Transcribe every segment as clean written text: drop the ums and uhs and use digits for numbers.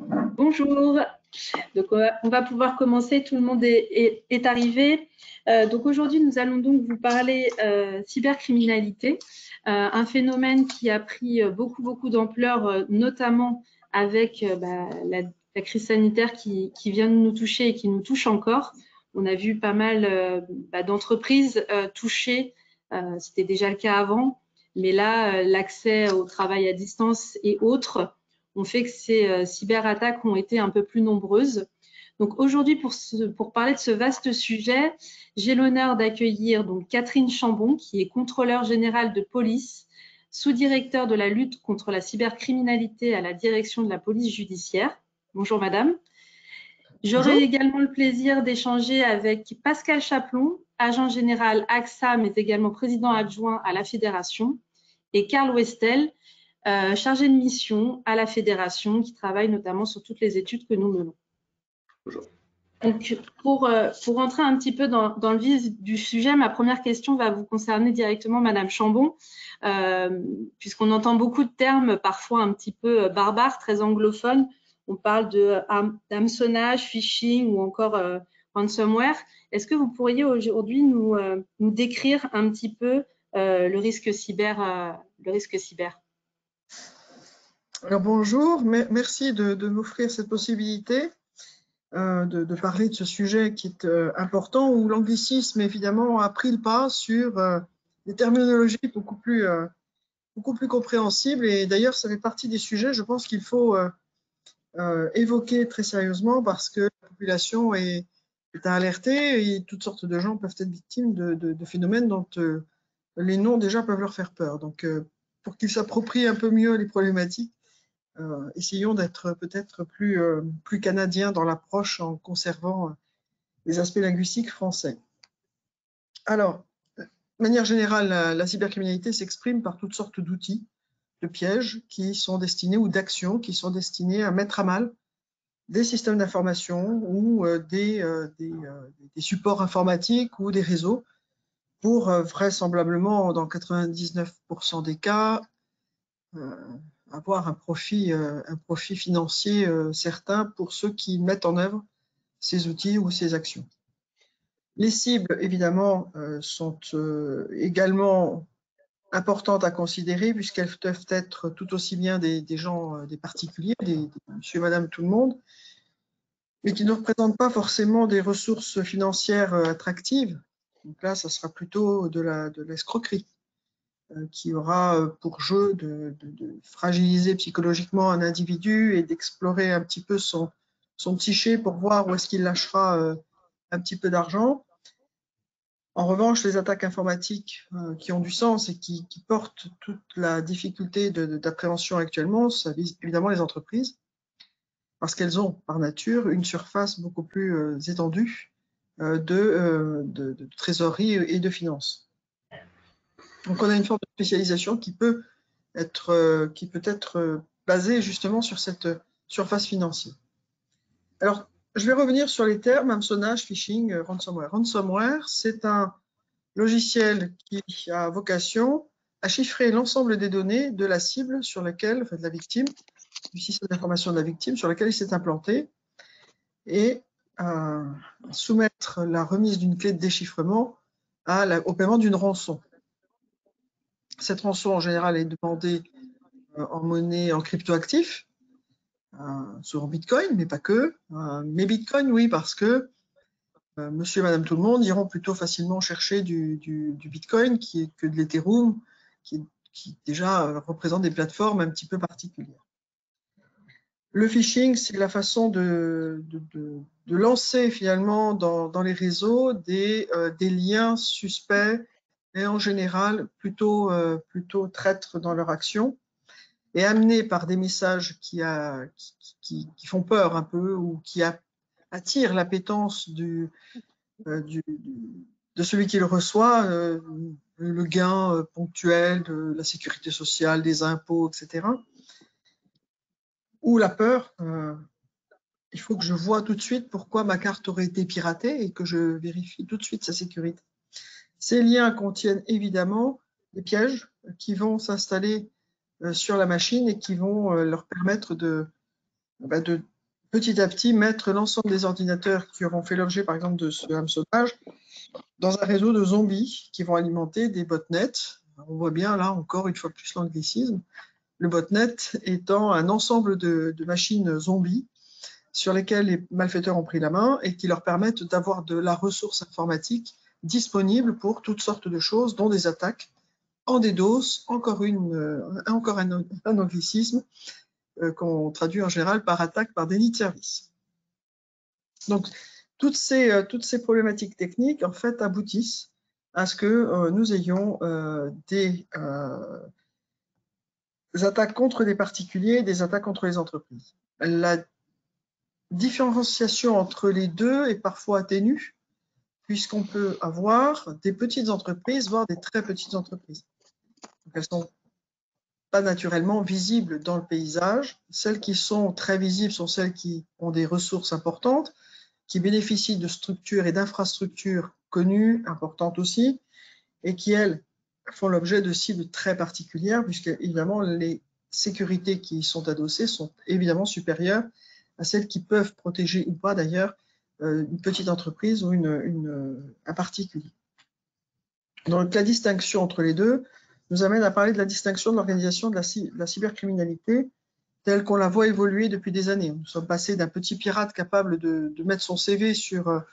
Bonjour, donc on va pouvoir commencer, tout le monde est arrivé. Donc aujourd'hui, nous allons donc vous parler cybercriminalité, un phénomène qui a pris beaucoup d'ampleur, notamment avec la crise sanitaire qui vient de nous toucher et qui nous touche encore. On a vu pas mal d'entreprises touchées, c'était déjà le cas avant, mais là, l'accès au travail à distance et autres ont fait que ces cyberattaques ont été un peu plus nombreuses. Donc aujourd'hui, pour parler de ce vaste sujet, j'ai l'honneur d'accueillir donc Catherine Chambon, qui est contrôleur générale de police, sous-directeur de la lutte contre la cybercriminalité à la direction de la police judiciaire. Bonjour madame. J'aurai également le plaisir d'échanger avec Pascal Chaplon, agent général AXA, mais également président adjoint à la Fédération, et Karl Westel, chargé de mission à la Fédération, qui travaille notamment sur toutes les études que nous menons. Bonjour. Donc, pour rentrer un petit peu dans le vif du sujet, ma première question va vous concerner directement, Madame Chambon, puisqu'on entend beaucoup de termes parfois un petit peu barbares, très anglophones. On parle d'hameçonnage, phishing ou encore ransomware. Est-ce que vous pourriez aujourd'hui nous décrire un petit peu le risque cyber? Alors bonjour, merci de m'offrir cette possibilité de parler de ce sujet qui est important, où l'anglicisme évidemment a pris le pas sur des terminologies beaucoup plus compréhensibles, et d'ailleurs ça fait partie des sujets, je pense qu'il faut évoquer très sérieusement, parce que la population est alertée et toutes sortes de gens peuvent être victimes de phénomènes dont les noms déjà peuvent leur faire peur. Donc pour qu'ils s'approprient un peu mieux les problématiques, essayons d'être peut-être plus canadiens dans l'approche en conservant les aspects linguistiques français. Alors, de manière générale, la cybercriminalité s'exprime par toutes sortes d'outils, de pièges qui sont destinés, ou d'actions qui sont destinées à mettre à mal des systèmes d'information ou des supports informatiques ou des réseaux pour vraisemblablement, dans 99% des cas, avoir un profit financier certain pour ceux qui mettent en œuvre ces outils ou ces actions. Les cibles, évidemment, sont également importantes à considérer, puisqu'elles peuvent être tout aussi bien des gens, des particuliers, des monsieur, madame, tout le monde, mais qui ne représentent pas forcément des ressources financières attractives. Donc là, ça sera plutôt de l'escroquerie, qui aura pour jeu de fragiliser psychologiquement un individu et d'explorer un petit peu son psyché pour voir où est-ce qu'il lâchera un petit peu d'argent. En revanche, les attaques informatiques qui ont du sens et qui portent toute la difficulté d'appréhension actuellement, ça vise évidemment les entreprises, parce qu'elles ont par nature une surface beaucoup plus étendue de trésorerie et de finances. Donc on a une forme de spécialisation qui peut être basée justement sur cette surface financière. Alors, je vais revenir sur les termes hameçonnage, phishing, ransomware. Ransomware, c'est un logiciel qui a vocation à chiffrer l'ensemble des données de la cible sur laquelle, enfin de la victime, du système d'information de la victime sur lequel il s'est implanté, et soumettre la remise d'une clé de déchiffrement au paiement d'une rançon. Cette rançon, en général, est demandée en monnaie, en cryptoactifs, sur Bitcoin, mais pas que. Mais Bitcoin, oui, parce que monsieur et madame tout le monde iront plutôt facilement chercher du Bitcoin que de l'Ethereum, qui déjà représente des plateformes un petit peu particulières. Le phishing, c'est la façon de lancer finalement dans les réseaux des liens suspects et en général plutôt traîtres dans leur action, et amenés par des messages qui font peur un peu, ou qui attirent l'appétence de celui qui le reçoit, le gain ponctuel de la sécurité sociale, des impôts, etc. Ou la peur, il faut que je vois tout de suite pourquoi ma carte aurait été piratée et que je vérifie tout de suite sa sécurité. Ces liens contiennent évidemment des pièges qui vont s'installer sur la machine et qui vont leur permettre de petit à petit mettre l'ensemble des ordinateurs qui auront fait l'objet, par exemple, de ce hameçonnage dans un réseau de zombies qui vont alimenter des botnets. On voit bien là encore une fois plus l'anglicisme. Le botnet étant un ensemble de machines zombies sur lesquelles les malfaiteurs ont pris la main et qui leur permettent d'avoir de la ressource informatique disponible pour toutes sortes de choses, dont des attaques en DDoS, encore un anglicisme qu'on traduit en général par attaque par déni de service. Donc, toutes ces problématiques techniques, en fait, aboutissent à ce que nous ayons des attaques contre des particuliers, des attaques contre les entreprises. La différenciation entre les deux est parfois ténue, puisqu'on peut avoir des petites entreprises, voire des très petites entreprises. Donc, elles ne sont pas naturellement visibles dans le paysage. Celles qui sont très visibles sont celles qui ont des ressources importantes, qui bénéficient de structures et d'infrastructures connues, importantes aussi, et qui, elles, font l'objet de cibles très particulières, puisque, évidemment, les sécurités qui y sont adossées sont évidemment supérieures à celles qui peuvent protéger ou pas, d'ailleurs, une petite entreprise ou un particulier. Donc, la distinction entre les deux nous amène à parler de la distinction de l'organisation de la cybercriminalité telle qu'on la voit évoluer depuis des années. Nous sommes passés d'un petit pirate capable de mettre son CV sur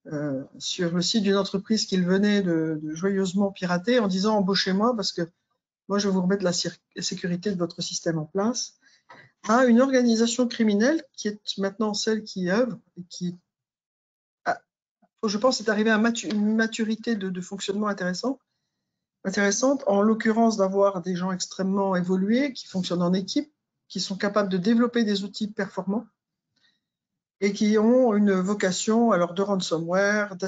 le site d'une entreprise qu'il venait de joyeusement pirater en disant « embauchez-moi parce que moi je vais vous remettre la sécurité de votre système en place », à une organisation criminelle qui est maintenant celle qui œuvre et qui, je pense, est arrivée à une maturité de fonctionnement intéressante, en l'occurrence d'avoir des gens extrêmement évolués qui fonctionnent en équipe, qui sont capables de développer des outils performants et qui ont une vocation alors de ransomware, de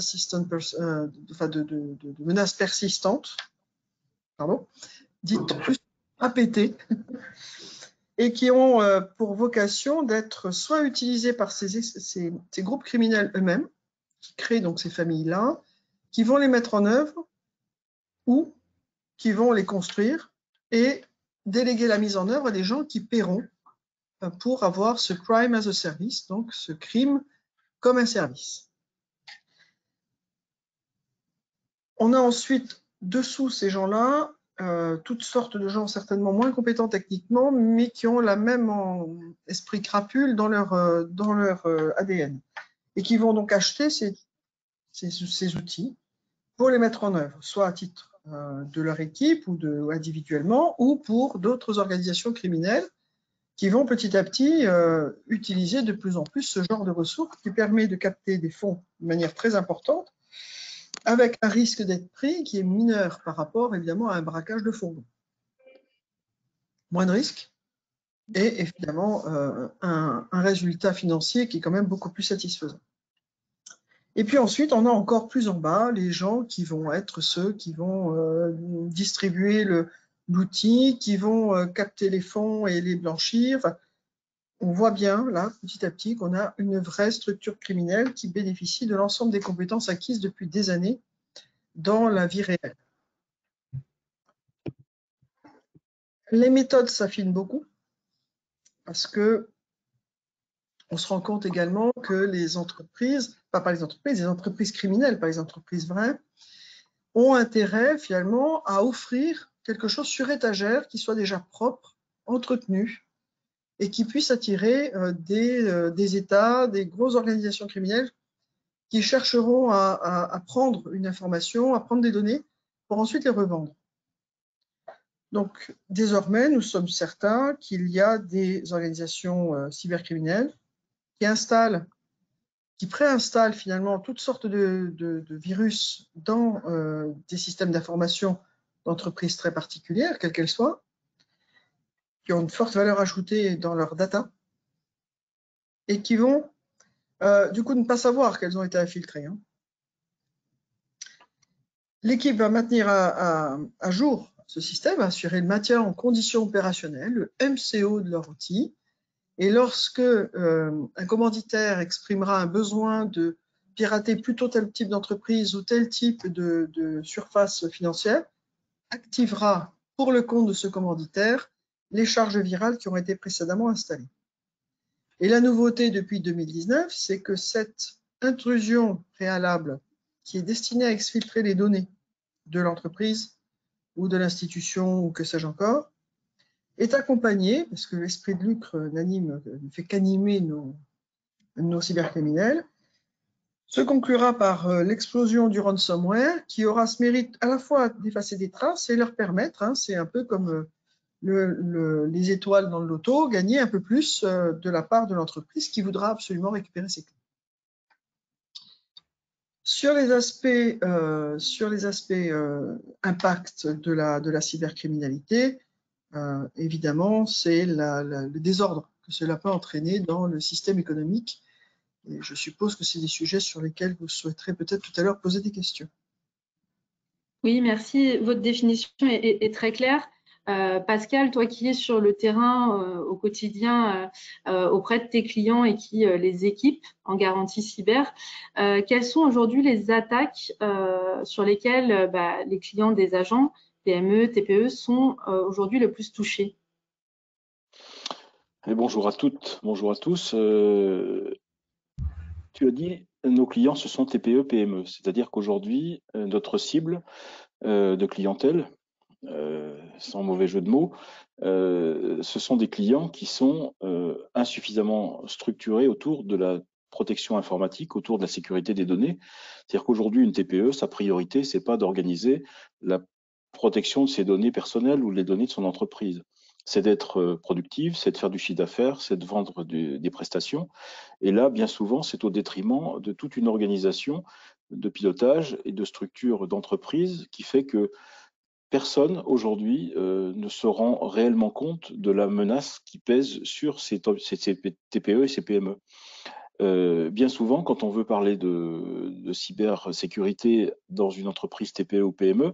menaces persistantes, dites plus APT, et qui ont pour vocation d'être soit utilisés par ces groupes criminels eux-mêmes, qui créent donc ces familles-là, qui vont les mettre en œuvre ou qui vont les construire et déléguer la mise en œuvre à des gens qui paieront pour avoir ce crime as a service, donc ce crime comme un service. On a ensuite, dessous ces gens-là, toutes sortes de gens certainement moins compétents techniquement, mais qui ont la même esprit crapule dans leur ADN, et qui vont donc acheter ces outils pour les mettre en œuvre, soit à titre de leur équipe ou individuellement, ou pour d'autres organisations criminelles qui vont petit à petit utiliser de plus en plus ce genre de ressources qui permet de capter des fonds de manière très importante, avec un risque d'être pris qui est mineur par rapport évidemment à un braquage de fonds. Moins de risques et évidemment un résultat financier qui est quand même beaucoup plus satisfaisant. Et puis ensuite, on a encore plus en bas les gens qui vont être ceux qui vont distribuer l'outil, qui vont capter les fonds et les blanchir. Enfin, on voit bien là, petit à petit, qu'on a une vraie structure criminelle qui bénéficie de l'ensemble des compétences acquises depuis des années dans la vie réelle. Les méthodes s'affinent beaucoup parce que on se rend compte également que les entreprises, les entreprises criminelles, pas les entreprises vraies, ont intérêt finalement à offrir quelque chose sur étagère qui soit déjà propre, entretenu et qui puisse attirer des États, des grosses organisations criminelles qui chercheront à prendre une information, à prendre des données pour ensuite les revendre. Donc, désormais, nous sommes certains qu'il y a des organisations cybercriminelles qui préinstallent finalement toutes sortes de virus dans des systèmes d'information d'entreprises très particulières, quelles qu'elles soient, qui ont une forte valeur ajoutée dans leurs data et qui vont du coup ne pas savoir qu'elles ont été infiltrées. L'équipe va maintenir à jour ce système, assurer le maintien en conditions opérationnelles, le MCO de leur outil. Et lorsque un commanditaire exprimera un besoin de pirater plutôt tel type d'entreprise ou tel type de surface financière, activera pour le compte de ce commanditaire les charges virales qui ont été précédemment installées. Et la nouveauté depuis 2019, c'est que cette intrusion préalable qui est destinée à exfiltrer les données de l'entreprise ou de l'institution ou que sais-je encore, est accompagnée, parce que l'esprit de Lucre ne fait qu'animer nos cybercriminels, se conclura par l'explosion du ransomware qui aura ce mérite à la fois d'effacer des traces et leur permettre, c'est un peu comme les étoiles dans le loto, gagner un peu plus de la part de l'entreprise qui voudra absolument récupérer ses clés. Sur les aspects impact de la cybercriminalité, évidemment, c'est le désordre que cela peut entraîner dans le système économique. Et je suppose que c'est des sujets sur lesquels vous souhaiterez peut-être tout à l'heure poser des questions. Oui, merci. Votre définition est très claire. Pascal, toi qui es sur le terrain au quotidien auprès de tes clients et qui les équipe en garantie cyber, quelles sont aujourd'hui les attaques sur lesquelles les clients des agents, PME, TPE, sont aujourd'hui le plus touchés? Et bonjour à toutes, bonjour à tous. Tu as dit, nos clients, ce sont TPE, PME, c'est-à-dire qu'aujourd'hui, notre cible de clientèle, sans mauvais jeu de mots, ce sont des clients qui sont insuffisamment structurés autour de la protection informatique, autour de la sécurité des données. C'est-à-dire qu'aujourd'hui, une TPE, sa priorité, c'est pas d'organiser la protection de ses données personnelles ou les données de son entreprise. C'est d'être productive, c'est de faire du chiffre d'affaires, c'est de vendre des prestations. Et là, bien souvent, c'est au détriment de toute une organisation de pilotage et de structure d'entreprise qui fait que personne aujourd'hui ne se rend réellement compte de la menace qui pèse sur ces TPE et ces PME. Bien souvent, quand on veut parler de cybersécurité dans une entreprise TPE ou PME,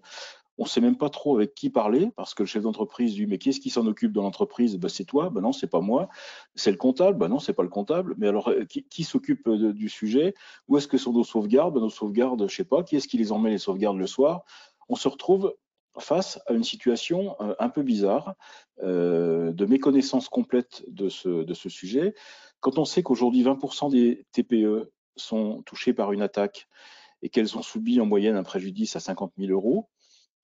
on ne sait même pas trop avec qui parler parce que le chef d'entreprise dit mais qui est-ce qui s'en occupe dans l'entreprise? Ben, c'est toi? Ben non, c'est pas moi. C'est le comptable? Ben non, c'est pas le comptable. Mais alors qui s'occupe du sujet? Où est-ce que sont nos sauvegardes? Ben, nos sauvegardes, je sais pas. Qui est-ce qui les emmène les sauvegardes le soir? On se retrouve face à une situation un peu bizarre de méconnaissance complète de ce sujet. Quand on sait qu'aujourd'hui 20% des TPE sont touchées par une attaque et qu'elles ont subi en moyenne un préjudice à 50 000 euros,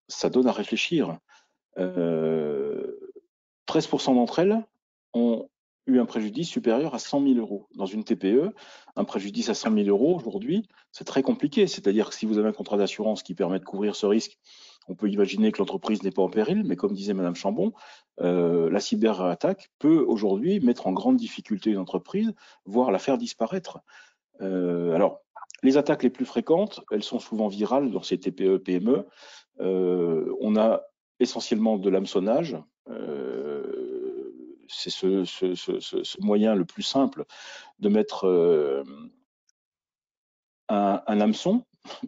ça donne à réfléchir. 13% d'entre elles ont eu un préjudice supérieur à 100 000 euros. Dans une TPE, un préjudice à 100 000 euros aujourd'hui, c'est très compliqué. C'est-à-dire que si vous avez un contrat d'assurance qui permet de couvrir ce risque, on peut imaginer que l'entreprise n'est pas en péril, mais comme disait Madame Chambon, la cyberattaque peut aujourd'hui mettre en grande difficulté une entreprise, voire la faire disparaître. Alors, les attaques les plus fréquentes, elles sont souvent virales dans ces TPE, PME. On a essentiellement de l'hameçonnage. C'est ce moyen le plus simple de mettre un hameçon,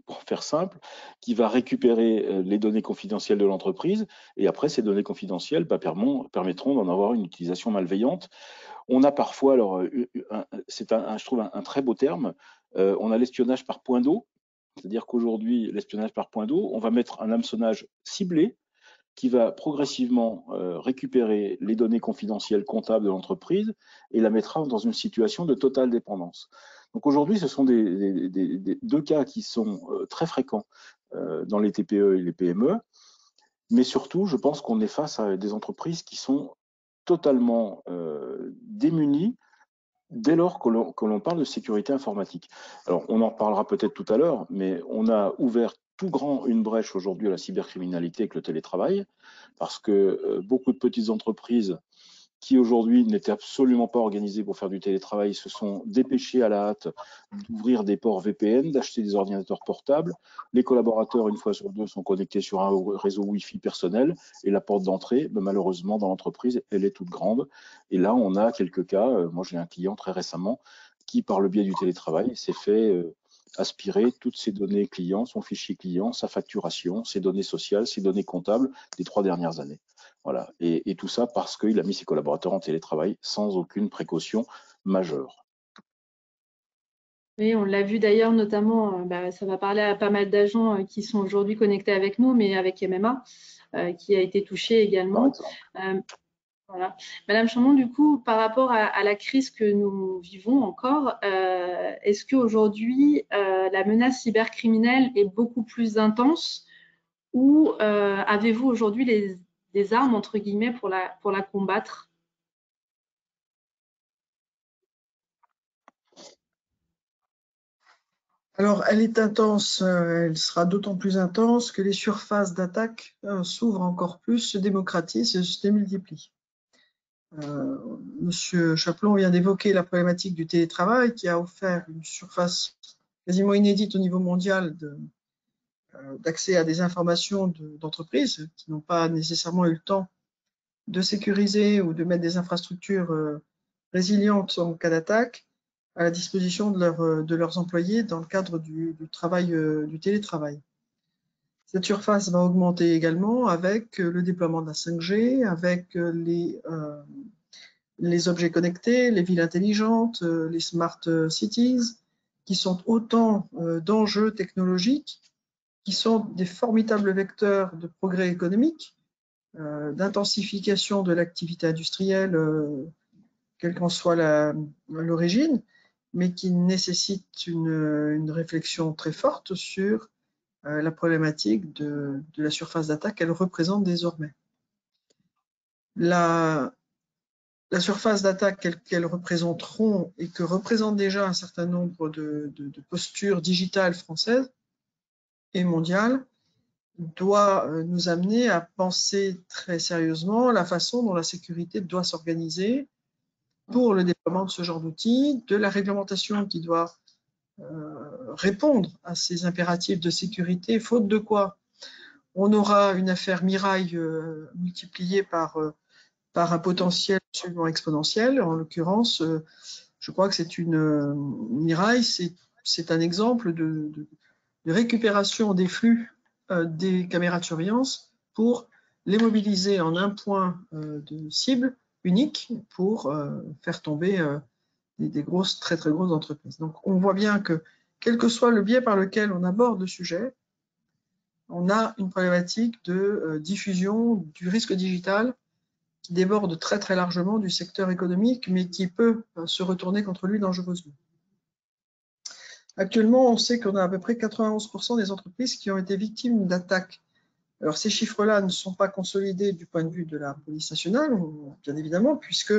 pour faire simple, qui va récupérer les données confidentielles de l'entreprise. Et après, ces données confidentielles permettront d'en avoir une utilisation malveillante. On a parfois, alors, je trouve un très beau terme, on a l'espionnage par point d'eau. C'est-à-dire qu'aujourd'hui, l'espionnage par point d'eau, on va mettre un hameçonnage ciblé qui va progressivement récupérer les données confidentielles comptables de l'entreprise et la mettra dans une situation de totale dépendance. Donc aujourd'hui, ce sont deux cas qui sont très fréquents dans les TPE et les PME, mais surtout, je pense qu'on est face à des entreprises qui sont totalement démunies dès lors que l'on parle de sécurité informatique. Alors, on en reparlera peut-être tout à l'heure, mais on a ouvert tout grand une brèche aujourd'hui à la cybercriminalité avec le télétravail, parce que beaucoup de petites entreprises qui aujourd'hui n'étaient absolument pas organisées pour faire du télétravail se sont dépêchées à la hâte d'ouvrir des ports VPN, d'acheter des ordinateurs portables. Les collaborateurs, une fois sur deux, sont connectés sur un réseau Wi-Fi personnel et la porte d'entrée, malheureusement, dans l'entreprise, elle est toute grande. Et là, on a quelques cas. Moi, j'ai un client très récemment qui, par le biais du télétravail, s'est fait aspirer toutes ses données clients, son fichier client, sa facturation, ses données sociales, ses données comptables des 3 dernières années. Voilà. Et tout ça parce qu'il a mis ses collaborateurs en télétravail sans aucune précaution majeure. Oui, on l'a vu d'ailleurs, notamment, ça va parler à pas mal d'agents qui sont aujourd'hui connectés avec nous, mais avec MMA, qui a été touché également. Voilà. Madame Chambon, du coup, par rapport à la crise que nous vivons encore, est-ce qu'aujourd'hui, la menace cybercriminelle est beaucoup plus intense ou avez-vous aujourd'hui des armes, entre guillemets, pour la combattre? Alors, elle est intense, elle sera d'autant plus intense que les surfaces d'attaque s'ouvrent encore plus, se démocratisent et se démultiplient. Monsieur Chaplon vient d'évoquer la problématique du télétravail qui a offert une surface quasiment inédite au niveau mondial d'accès à des informations d'entreprises qui n'ont pas nécessairement eu le temps de sécuriser ou de mettre des infrastructures résilientes en cas d'attaque à la disposition de leurs employés dans le cadre du télétravail. Cette surface va augmenter également avec le déploiement de la 5G, avec les objets connectés, les villes intelligentes, les smart cities, qui sont autant d'enjeux technologiques, qui sont des formidables vecteurs de progrès économique, d'intensification de l'activité industrielle, quelle qu'en soit l'origine, mais qui nécessitent une réflexion très forte sur la problématique de la surface d'attaque qu'elle représente désormais. La surface d'attaque qu'elles représenteront et que représentent déjà un certain nombre de postures digitales françaises et mondiales doit nous amener à penser très sérieusement la façon dont la sécurité doit s'organiser pour le déploiement de ce genre d'outils, de la réglementation qui doit répondre à ces impératifs de sécurité, faute de quoi on aura une affaire Mirail multipliée par un potentiel absolument exponentiel. En l'occurrence, je crois que c'est Mirail, c'est un exemple de récupération des flux des caméras de surveillance pour les mobiliser en un point de cible unique pour faire tomber des grosses, très très grosses entreprises. Donc on voit bien que quel que soit le biais par lequel on aborde le sujet, on a une problématique de diffusion du risque digital qui déborde très très largement du secteur économique, mais qui peut se retourner contre lui dangereusement. Actuellement, on sait qu'on a à peu près 91% des entreprises qui ont été victimes d'attaques. Alors ces chiffres-là ne sont pas consolidés du point de vue de la police nationale, bien évidemment, puisque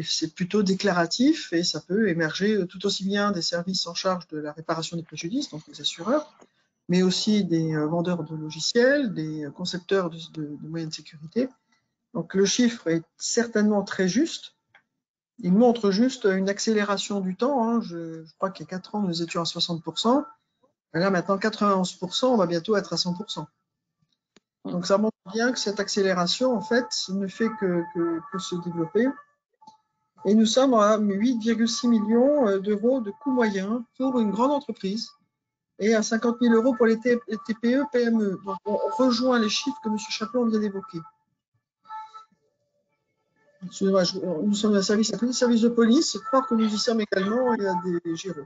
c'est plutôt déclaratif et ça peut émerger tout aussi bien des services en charge de la réparation des préjudices, donc les assureurs, mais aussi des vendeurs de logiciels, des concepteurs de moyens de sécurité. Donc le chiffre est certainement très juste. Il montre juste une accélération du temps. Hein. Je crois qu'il y a 4 ans, nous étions à 60%. Et là, maintenant, 91%, on va bientôt être à 100%. Donc ça montre bien que cette accélération, en fait, ne fait que se développer. Et nous sommes à 8,6 millions d'euros de coûts moyens pour une grande entreprise et à 50 000 euros pour les TPE, PME. Donc on rejoint les chiffres que M. Chaplon vient d'évoquer. Nous sommes un service de police, croire que nous y sommes également, il y a des gyros.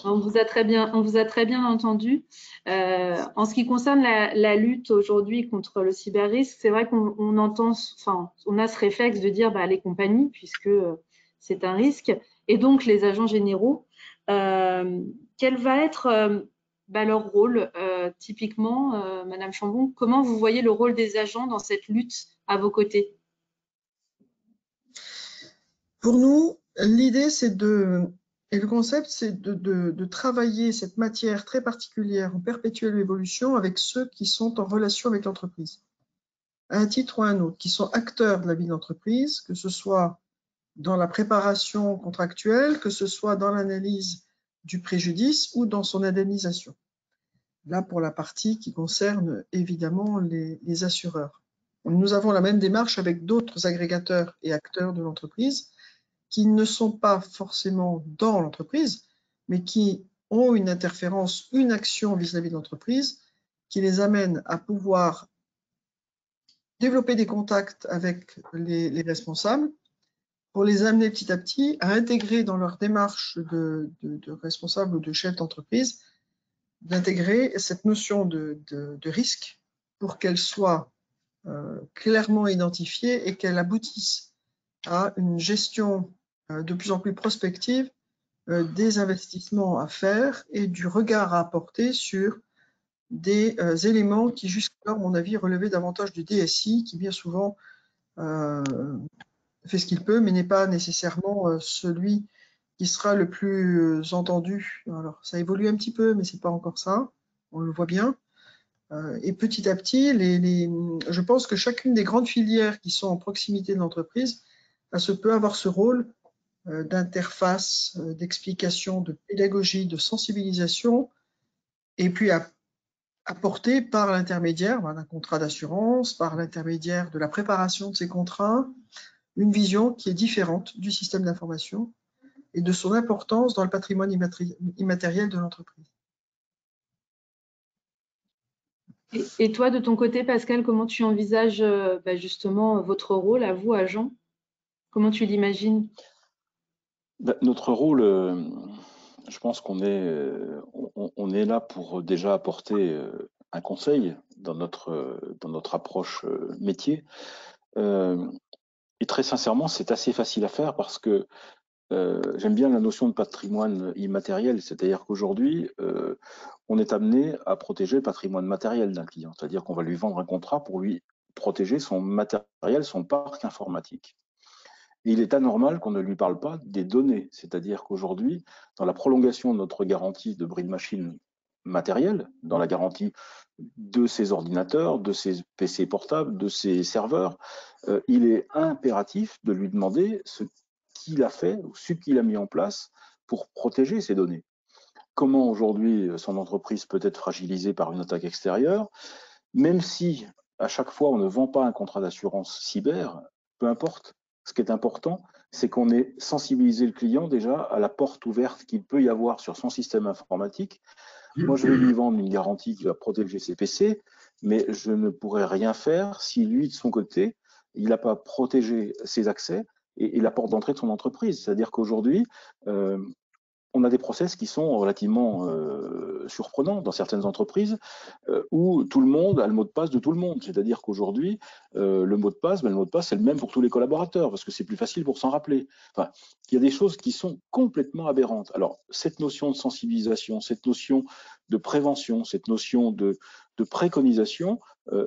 On vous a très bien entendu. En ce qui concerne la lutte aujourd'hui contre le cyberrisque, c'est vrai qu'on entend, enfin, on a ce réflexe de dire les compagnies, puisque c'est un risque, et donc les agents généraux. Quel va être leur rôle typiquement, Madame Chambon? Comment vous voyez le rôle des agents dans cette lutte à vos côtés? Pour nous, l'idée, et le concept, c'est de travailler cette matière très particulière en perpétuelle évolution avec ceux qui sont en relation avec l'entreprise, à un titre ou à un autre, qui sont acteurs de la vie de l'entreprise, que ce soit dans la préparation contractuelle, que ce soit dans l'analyse du préjudice ou dans son indemnisation. Là, pour la partie qui concerne évidemment les assureurs. Nous avons la même démarche avec d'autres agrégateurs et acteurs de l'entreprise qui ne sont pas forcément dans l'entreprise, mais qui ont une interférence, une action vis-à-vis de l'entreprise qui les amène à pouvoir développer des contacts avec les responsables pour les amener petit à petit à intégrer dans leur démarche de responsable ou de chef d'entreprise, d'intégrer cette notion de risque pour qu'elle soit clairement identifiées et qu'elles aboutissent à une gestion de plus en plus prospective des investissements à faire et du regard à apporter sur des éléments qui jusqu'alors, à mon avis, relevaient davantage du DSI, qui bien souvent fait ce qu'il peut, mais n'est pas nécessairement celui qui sera le plus entendu. Alors, ça évolue un petit peu, mais c'est pas encore ça, on le voit bien. Et petit à petit, je pense que chacune des grandes filières qui sont en proximité de l'entreprise peut avoir ce rôle d'interface, d'explication, de pédagogie, de sensibilisation, et puis apporté par l'intermédiaire d'un contrat d'assurance, par l'intermédiaire de la préparation de ces contrats, une vision qui est différente du système d'information et de son importance dans le patrimoine immatériel de l'entreprise. Et toi, de ton côté, Pascal, comment tu envisages justement votre rôle à vous, agents? Comment tu l'imagines? Notre rôle, je pense qu'on est là pour déjà apporter un conseil dans notre approche métier. Et très sincèrement, c'est assez facile à faire parce que j'aime bien la notion de patrimoine immatériel, c'est-à-dire qu'aujourd'hui, on est amené à protéger le patrimoine matériel d'un client, c'est-à-dire qu'on va lui vendre un contrat pour lui protéger son matériel, son parc informatique. Et il est anormal qu'on ne lui parle pas des données, c'est-à-dire qu'aujourd'hui, dans la prolongation de notre garantie de bris de machine matériel, dans la garantie de ses ordinateurs, de ses PC portables, de ses serveurs, il est impératif de lui demander ce qu'il a fait ou ce qu'il a mis en place pour protéger ces données. Comment aujourd'hui son entreprise peut être fragilisée par une attaque extérieure, même si à chaque fois on ne vend pas un contrat d'assurance cyber, peu importe. Ce qui est important, c'est qu'on ait sensibilisé le client déjà à la porte ouverte qu'il peut y avoir sur son système informatique. Moi, je vais lui vendre une garantie qui va protéger ses PC, mais je ne pourrai rien faire si lui, de son côté, il n'a pas protégé ses accès et la porte d'entrée de son entreprise. C'est-à-dire qu'aujourd'hui, on a des process qui sont relativement surprenants dans certaines entreprises où tout le monde a le mot de passe de tout le monde. C'est-à-dire qu'aujourd'hui, le mot de passe, c'est le même pour tous les collaborateurs parce que c'est plus facile pour s'en rappeler. Enfin, il y a des choses qui sont complètement aberrantes. Alors, cette notion de sensibilisation, cette notion de prévention, cette notion de préconisation,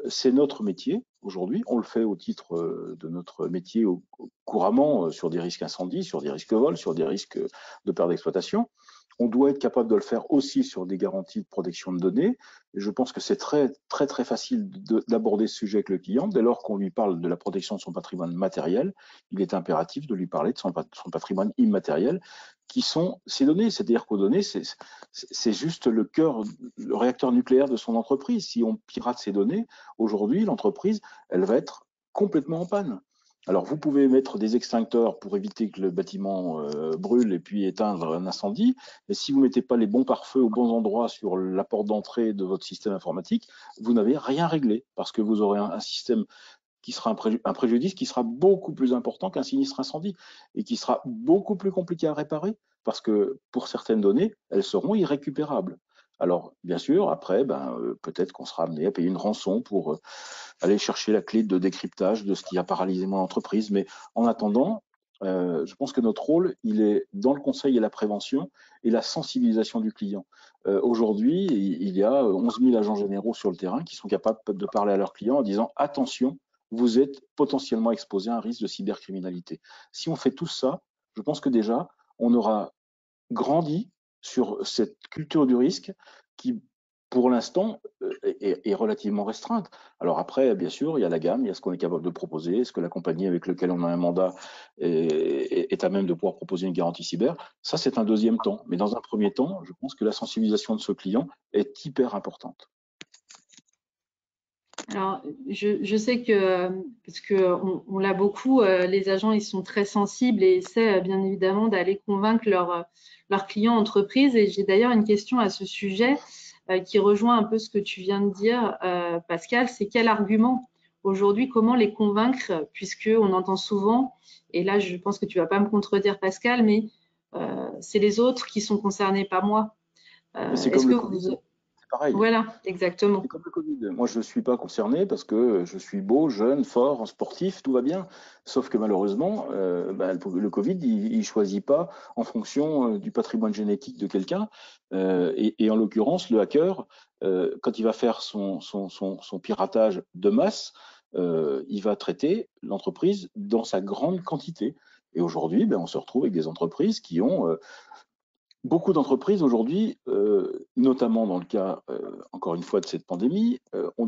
c'est notre métier aujourd'hui. On le fait au titre de notre métier couramment sur des risques incendies, sur des risques vol, sur des risques de perte d'exploitation. On doit être capable de le faire aussi sur des garanties de protection de données. Et je pense que c'est très facile d'aborder ce sujet avec le client. Dès lors qu'on lui parle de la protection de son patrimoine matériel, il est impératif de lui parler de son patrimoine immatériel, qui sont ces données. C'est-à-dire qu'aux données, c'est juste le cœur, le réacteur nucléaire de son entreprise. Si on pirate ces données, aujourd'hui, l'entreprise, elle va être complètement en panne. Alors, vous pouvez mettre des extincteurs pour éviter que le bâtiment brûle et puis éteindre un incendie, mais si vous ne mettez pas les bons pare-feux aux bons endroits sur la porte d'entrée de votre système informatique, vous n'avez rien réglé parce que vous aurez un système qui sera un préjudice qui sera beaucoup plus important qu'un sinistre incendie et qui sera beaucoup plus compliqué à réparer parce que pour certaines données, elles seront irrécupérables. Alors, bien sûr, après, peut-être qu'on sera amené à payer une rançon pour aller chercher la clé de décryptage de ce qui a paralysé mon entreprise. Mais en attendant, je pense que notre rôle, il est dans le conseil et la prévention et la sensibilisation du client. Aujourd'hui, il y a 11 000 agents généraux sur le terrain qui sont capables de parler à leurs clients en disant « Attention, vous êtes potentiellement exposé à un risque de cybercriminalité ». Si on fait tout ça, je pense que déjà, on aura grandi sur cette culture du risque qui, pour l'instant, est relativement restreinte. Alors après, bien sûr, il y a la gamme, il y a ce qu'on est capable de proposer, est-ce que la compagnie avec laquelle on a un mandat est à même de pouvoir proposer une garantie cyber. Ça, c'est un deuxième temps. Mais dans un premier temps, je pense que la sensibilisation de ce client est hyper importante. Alors, je sais que, parce qu'on l'a beaucoup, les agents, ils sont très sensibles et essaient bien évidemment d'aller convaincre leurs clients entreprises. Et j'ai d'ailleurs une question à ce sujet qui rejoint un peu ce que tu viens de dire, Pascal, c'est quel argument aujourd'hui, comment les convaincre, puisqu'on entend souvent, et là je pense que tu ne vas pas me contredire Pascal, mais c'est les autres qui sont concernés, pas moi. C'est comme le Covid. pareil. Voilà, exactement. C'est comme le Covid. Moi, je ne suis pas concerné parce que je suis beau, jeune, fort, sportif, tout va bien. Sauf que malheureusement, le Covid, il ne choisit pas en fonction du patrimoine génétique de quelqu'un. Et en l'occurrence, le hacker, quand il va faire son piratage de masse, il va traiter l'entreprise dans sa grande quantité. Et aujourd'hui, on se retrouve avec des entreprises qui ont beaucoup d'entreprises aujourd'hui, notamment dans le cas, encore une fois, de cette pandémie, ont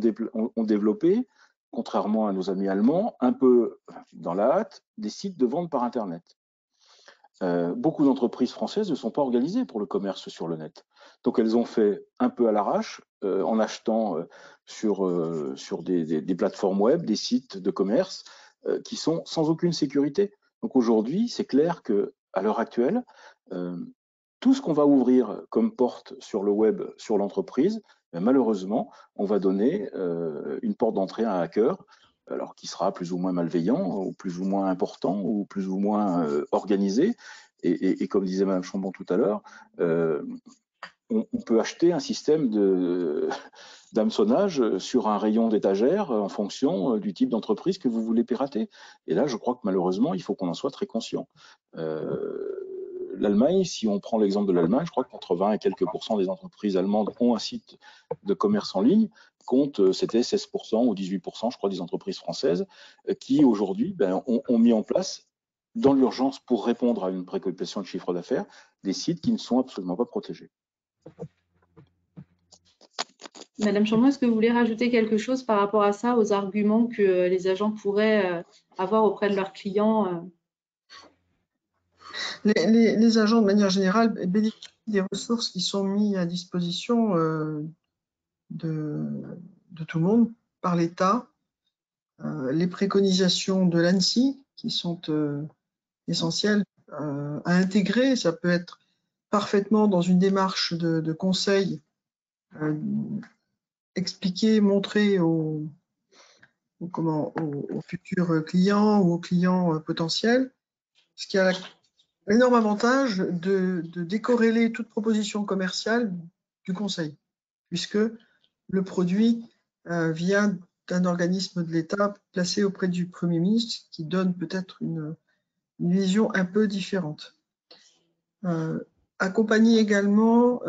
développé, contrairement à nos amis allemands, un peu dans la hâte, des sites de vente par Internet. Beaucoup d'entreprises françaises ne sont pas organisées pour le commerce sur le net. Donc elles ont fait un peu à l'arrache, en achetant sur des plateformes web, des sites de commerce qui sont sans aucune sécurité. Donc aujourd'hui, c'est clair qu'à l'heure actuelle, tout ce qu'on va ouvrir comme porte sur le web, sur l'entreprise, malheureusement, on va donner une porte d'entrée à un hacker, alors qui sera plus ou moins malveillant, ou plus ou moins important, ou plus ou moins organisé. Et comme disait Mme Chambon tout à l'heure, on peut acheter un système d'hameçonnage sur un rayon d'étagère en fonction du type d'entreprise que vous voulez pirater. Et là, je crois que malheureusement, il faut qu'on en soit très conscient. L'Allemagne, si on prend l'exemple de l'Allemagne, je crois que 80 et quelques % des entreprises allemandes ont un site de commerce en ligne, compte, c'était 16% ou 18%, je crois, des entreprises françaises qui aujourd'hui ont mis en place, dans l'urgence pour répondre à une préoccupation de chiffre d'affaires, des sites qui ne sont absolument pas protégés. Madame Chambon, est-ce que vous voulez rajouter quelque chose par rapport à ça, aux arguments que les agents pourraient avoir auprès de leurs clients? Les agents, de manière générale, bénéficient des ressources qui sont mises à disposition de tout le monde par l'État. Les préconisations de l'ANSSI, qui sont essentielles à intégrer, ça peut être parfaitement dans une démarche de conseil, expliquer, montrer aux futurs clients ou aux clients potentiels, ce qui a l'énorme avantage de décorréler toute proposition commerciale du conseil, puisque le produit vient d'un organisme de l'État placé auprès du Premier ministre, qui donne peut-être une vision un peu différente. Accompagner également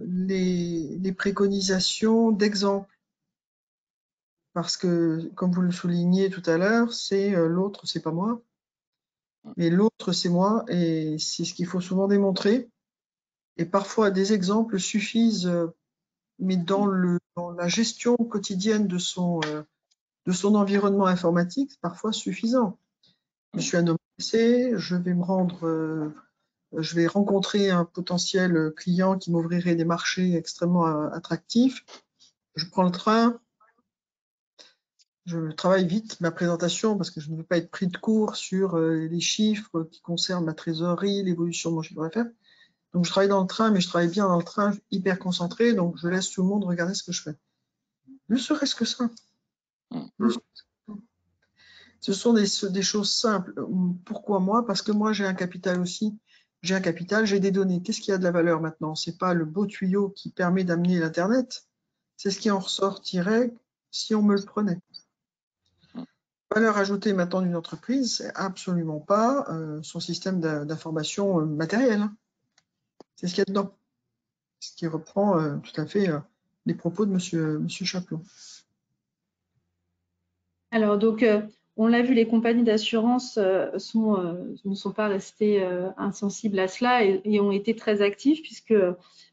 les préconisations d'exemples, parce que, comme vous le soulignez tout à l'heure, c'est l'autre, c'est pas moi, mais l'autre, c'est moi, et c'est ce qu'il faut souvent démontrer. Et parfois, des exemples suffisent, mais dans la gestion quotidienne de son environnement informatique, c'est parfois suffisant. Je suis un homme pressé, je vais rencontrer un potentiel client qui m'ouvrirait des marchés extrêmement attractifs. Je prends le train, je travaille vite ma présentation parce que je ne veux pas être pris de court sur les chiffres qui concernent ma trésorerie, l'évolution de mon chiffre d'affaires. Donc, je travaille dans le train, mais je travaille bien dans le train, hyper concentré, donc je laisse tout le monde regarder ce que je fais. Ne serait-ce que ça. Ce sont des choses simples. Pourquoi moi? Parce que moi, j'ai un capital aussi. J'ai un capital, j'ai des données. Qu'est-ce qui a de la valeur maintenant? Ce n'est pas le beau tuyau qui permet d'amener l'Internet. C'est ce qui en ressortirait si on me le prenait. Valeur ajoutée maintenant d'une entreprise, c'est absolument pas son système d'information matériel. C'est ce qu'il y a dedans. Ce qui reprend tout à fait les propos de Monsieur Chaplot. Alors, donc, on l'a vu, les compagnies d'assurance ne sont pas restées insensibles à cela et ont été très actives, puisque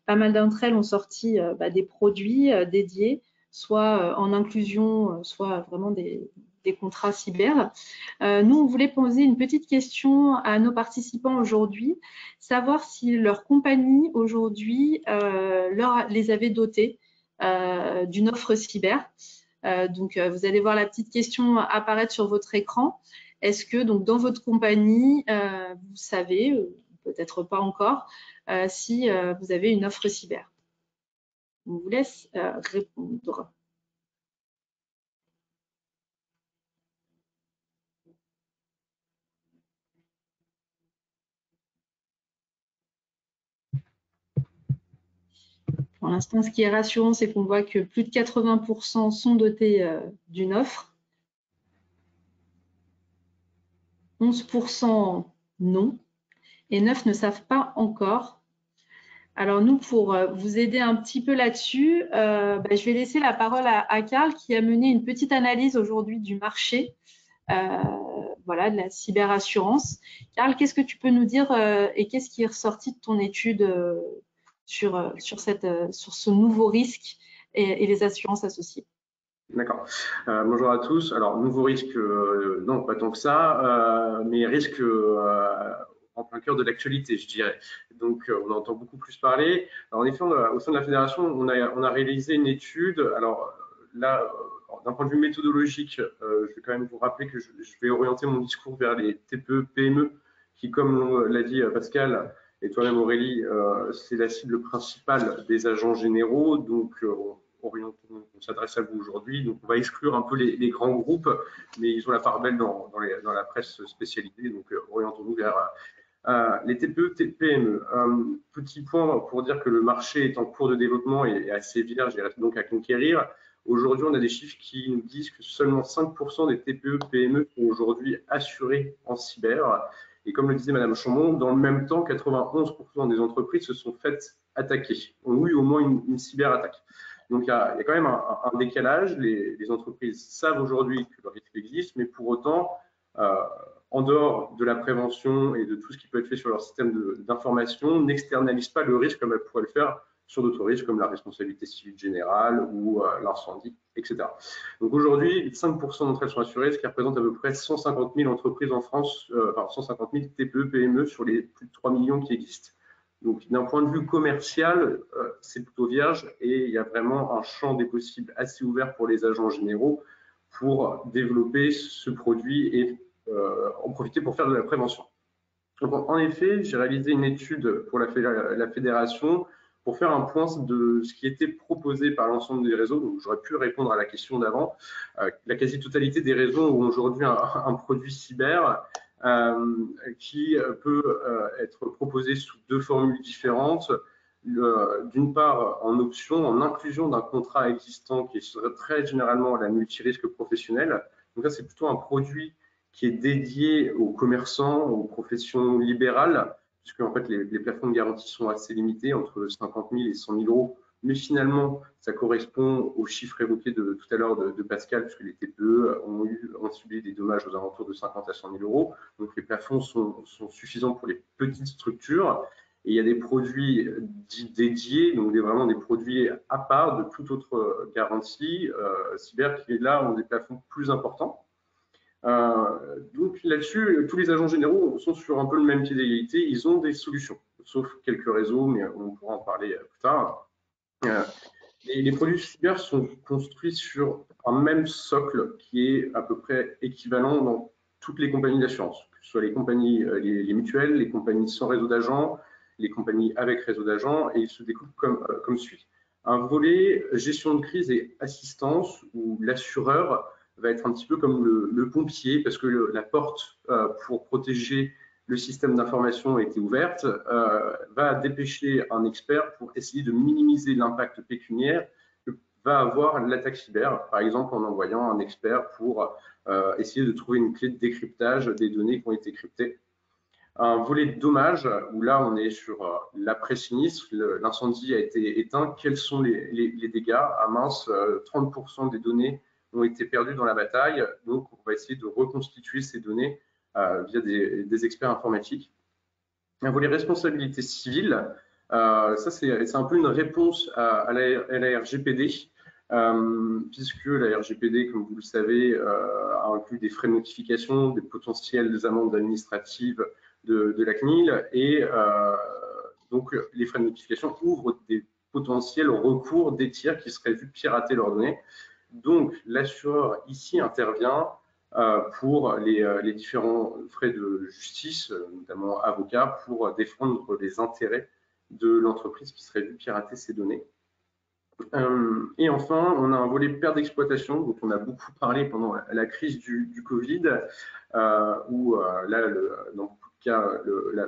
pas mal d'entre elles ont sorti des produits dédiés, soit en inclusion, soit vraiment des contrats cyber. Nous, on voulait poser une petite question à nos participants aujourd'hui, savoir si leur compagnie aujourd'hui les avait dotés d'une offre cyber. Donc, vous allez voir la petite question apparaître sur votre écran. Est-ce que donc dans votre compagnie, vous savez, peut-être pas encore, si vous avez une offre cyber? On vous laisse répondre. Pour Pour l'instant, ce qui est rassurant, c'est qu'on voit que plus de 80% sont dotés d'une offre. 11% non. Et 9 ne savent pas encore. Alors nous, pour vous aider un petit peu là-dessus, je vais laisser la parole à Karl qui a mené une petite analyse aujourd'hui du marché de la cyberassurance. Karl, qu'est-ce que tu peux nous dire et qu'est-ce qui est ressorti de ton étude sur ce nouveau risque et les assurances associées? D'accord. Bonjour à tous. Alors, nouveau risque, non, pas tant que ça, mais risque en plein cœur de l'actualité, je dirais. Donc, on entend beaucoup plus parler. Alors, en effet, au sein de la fédération, on a réalisé une étude. Alors là, d'un point de vue méthodologique, je vais quand même vous rappeler que je vais orienter mon discours vers les TPE, PME, qui, comme l'a dit Pascal et toi-même Aurélie, c'est la cible principale des agents généraux. Donc, on s'adresse à vous aujourd'hui. Donc, on va exclure un peu les grands groupes, mais ils ont la part belle dans la presse spécialisée. Donc, orientons-nous vers les TPE, PME. Petit point pour dire que le marché est en cours de développement et assez vierge, il reste donc à conquérir. Aujourd'hui, on a des chiffres qui nous disent que seulement 5% des TPE, PME sont aujourd'hui assurés en cyber. Et comme le disait Madame Chambon, dans le même temps, 91% des entreprises se sont faites attaquer, ont eu au moins une cyberattaque. Donc, il y a quand même un décalage. Les entreprises savent aujourd'hui que le risque existe, mais pour autant, en dehors de la prévention et de tout ce qui peut être fait sur leur système d'information, n'externalisent pas le risque comme elles pourraient le faire sur d'autres risques comme la responsabilité civile générale ou l'incendie, etc. Donc aujourd'hui, 5% d'entre elles sont assurées, ce qui représente à peu près 150 000 entreprises en France, 150 000 TPE, PME sur les plus de 3 millions qui existent. Donc, d'un point de vue commercial, c'est plutôt vierge et il y a vraiment un champ des possibles assez ouvert pour les agents généraux pour développer ce produit et en profiter pour faire de la prévention. Donc, en effet, j'ai réalisé une étude pour la fédération pour faire un point de ce qui était proposé par l'ensemble des réseaux. Donc, j'aurais pu répondre à la question d'avant. La quasi-totalité des réseaux ont aujourd'hui un produit cyber qui peut être proposé sous deux formules différentes. D'une part, en option, en inclusion d'un contrat existant qui serait très généralement la multirisque professionnelle. Donc ça, c'est plutôt un produit qui est dédié aux commerçants, aux professions libérales, puisque en fait, les plafonds de garantie sont assez limités, entre 50 000 et 100 000 euros. Mais finalement, ça correspond aux chiffres évoqués tout à l'heure de Pascal, puisque les TPE ont subi des dommages aux alentours de 50 à 100 000 euros. Donc, les plafonds sont suffisants pour les petites structures. Et il y a des produits dits dédiés, donc vraiment des produits à part de toute autre garantie cyber qui, là, ont des plafonds plus importants. Donc là-dessus, tous les agents généraux sont sur un peu le même pied d'égalité. Ils ont des solutions, sauf quelques réseaux, mais on pourra en parler plus tard. Les produits cyber sont construits sur un même socle qui est à peu près équivalent dans toutes les compagnies d'assurance, que ce soit les compagnies, les mutuelles, les compagnies sans réseau d'agents, les compagnies avec réseau d'agents, et ils se découpent comme suit. Un volet gestion de crise et assistance où l'assureur va être un petit peu comme le pompier parce que la porte pour protéger le système d'information a été ouverte, va dépêcher un expert pour essayer de minimiser l'impact pécuniaire que va avoir l'attaque cyber, par exemple en envoyant un expert pour essayer de trouver une clé de décryptage des données qui ont été cryptées. Un volet de dommages, où là on est sur l'après-sinistre, l'incendie a été éteint, quels sont les dégâts? Ah mince, 30% des données ont été perdues dans la bataille, donc on va essayer de reconstituer ces données via des experts informatiques. Un volet responsabilité civile, ça c'est un peu une réponse à la RGPD, puisque la RGPD, comme vous le savez, a inclus des frais de notification, des potentielles amendes administratives de la CNIL, et donc les frais de notification ouvrent des potentiels recours des tiers qui seraient vus pirater leurs données. Donc l'assureur ici intervient pour les différents frais de justice, notamment avocat, pour défendre les intérêts de l'entreprise qui serait vue pirater ces données. Et enfin, on a un volet perte d'exploitation, dont on a beaucoup parlé pendant la crise du Covid, où là, dans beaucoup de cas,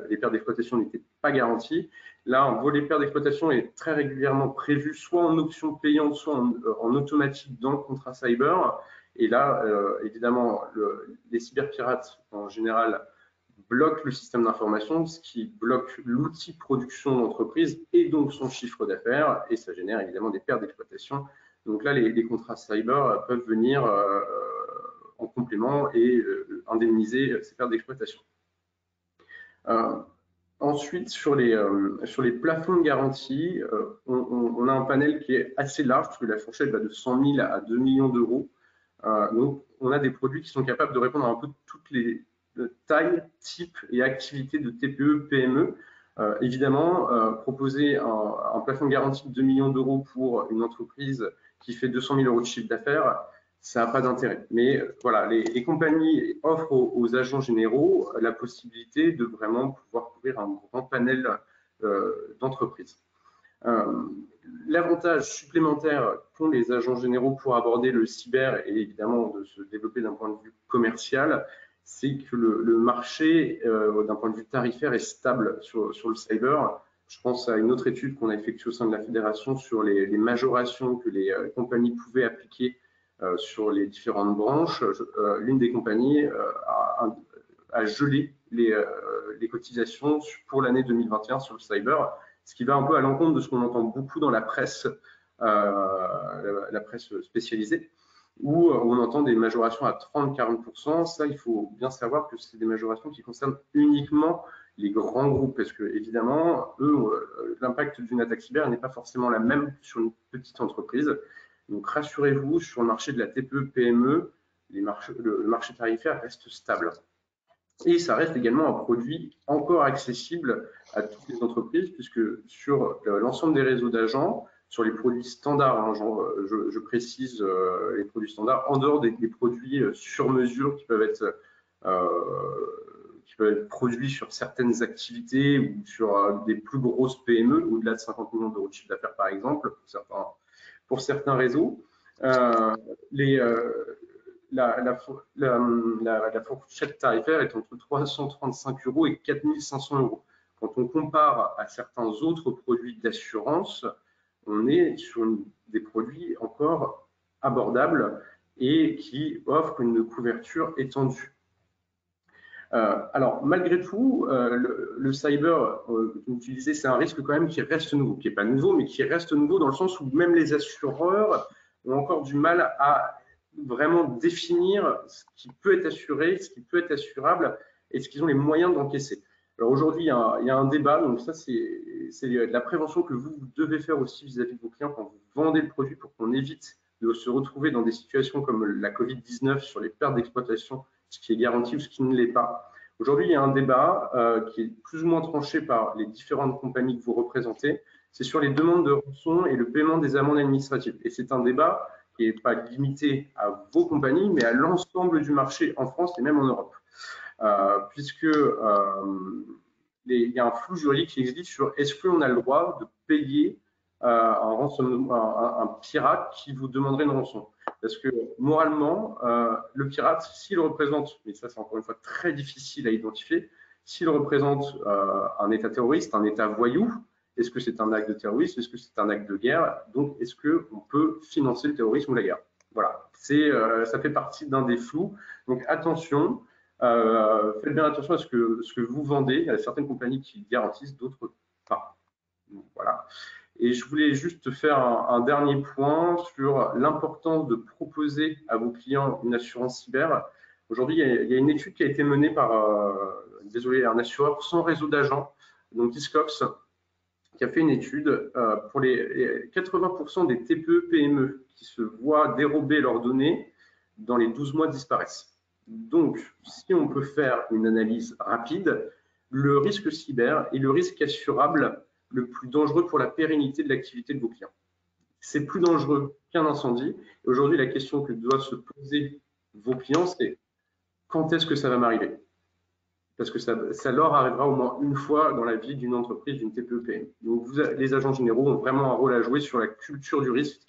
les pertes d'exploitation n'étaient pas garanties. Là, un volet perte d'exploitation est très régulièrement prévu, soit en option payante, soit en automatique dans le contrat cyber. Et là, évidemment, les cyberpirates, en général, bloquent le système d'information, ce qui bloque l'outil de production d'entreprise et donc son chiffre d'affaires, et ça génère évidemment des pertes d'exploitation. Donc là, les contrats cyber peuvent venir en complément et indemniser ces pertes d'exploitation. Ensuite, sur les plafonds de garantie, on a un panel qui est assez large, parce que la fourchette va de 100 000 à 2 millions d'euros. Donc, on a des produits qui sont capables de répondre à un peu toutes les tailles, types et activités de TPE, PME. Évidemment, proposer un plafond de garantie de 2 millions d'euros pour une entreprise qui fait 200 000 euros de chiffre d'affaires, ça n'a pas d'intérêt. Mais voilà, les compagnies offrent aux agents généraux la possibilité de vraiment pouvoir couvrir un grand panel d'entreprises. L'avantage supplémentaire qu'ont les agents généraux pour aborder le cyber et évidemment de se développer d'un point de vue commercial, c'est que le marché, d'un point de vue tarifaire, est stable sur le cyber. Je pense à une autre étude qu'on a effectuée au sein de la fédération sur les majorations que les compagnies pouvaient appliquer sur les différentes branches. L'une des compagnies a gelé les cotisations pour l'année 2021 sur le cyber, ce qui va un peu à l'encontre de ce qu'on entend beaucoup dans la presse spécialisée, où on entend des majorations à 30-40%. Ça, il faut bien savoir que c'est des majorations qui concernent uniquement les grands groupes, parce que évidemment, eux, l'impact d'une attaque cyber n'est pas forcément la même que sur une petite entreprise. Donc rassurez-vous, sur le marché de la TPE-PME, le marché tarifaire reste stable. Et ça reste également un produit encore accessible à toutes les entreprises, puisque sur l'ensemble des réseaux d'agents, sur les produits standards, hein, je précise les produits standards, en dehors des produits sur mesure qui peuvent être produits sur certaines activités ou sur des plus grosses PME, au-delà de 50 millions d'euros de chiffre d'affaires par exemple, pour certains réseaux. La fourchette tarifaire est entre 335 € et 4 500 €. Quand on compare à certains autres produits d'assurance, on est sur des produits encore abordables et qui offrent une couverture étendue. Alors, malgré tout, le cyber, comme tu disais, c'est un risque quand même qui reste nouveau, qui n'est pas nouveau, mais qui reste nouveau dans le sens où même les assureurs ont encore du mal à vraiment définir ce qui peut être assuré, ce qui peut être assurable et ce qu'ils ont les moyens d'encaisser. Alors aujourd'hui, il y a un débat, donc ça c'est de la prévention que vous devez faire aussi vis-à-vis de vos clients quand vous vendez le produit pour qu'on évite de se retrouver dans des situations comme la Covid-19 sur les pertes d'exploitation, ce qui est garanti ou ce qui ne l'est pas. Aujourd'hui, il y a un débat qui est plus ou moins tranché par les différentes compagnies que vous représentez, c'est sur les demandes de rançon et le paiement des amendes administratives. Et c'est un débat qui n'est pas limité à vos compagnies, mais à l'ensemble du marché en France et même en Europe. Puisque il y a un flou juridique qui existe sur est-ce qu'on a le droit de payer un pirate qui vous demanderait une rançon. Parce que moralement, le pirate, s'il représente, mais ça c'est encore une fois très difficile à identifier, s'il représente un État terroriste, un État voyou, est-ce que c'est un acte de terrorisme? Est-ce que c'est un acte de guerre? Donc, est-ce qu'on peut financer le terrorisme ou la guerre? Voilà, ça fait partie d'un des flous. Donc, attention, faites bien attention à ce que vous vendez. Il y a certaines compagnies qui garantissent, d'autres pas. Donc, voilà. Et je voulais juste faire un dernier point sur l'importance de proposer à vos clients une assurance cyber. Aujourd'hui, il y a une étude qui a été menée par un assureur sans réseau d'agents, donc Discops, qui a fait une étude pour les 80% des TPE-PME qui se voient dérober leurs données dans les 12 mois disparaissent. Donc, si on peut faire une analyse rapide, le risque cyber est le risque assurable le plus dangereux pour la pérennité de l'activité de vos clients. C'est plus dangereux qu'un incendie. Aujourd'hui, la question que doivent se poser vos clients, c'est quand est-ce que ça va m'arriver? Parce que ça leur arrivera au moins une fois dans la vie d'une entreprise, d'une TPE-PME. Donc, les agents généraux ont vraiment un rôle à jouer sur la culture du risque,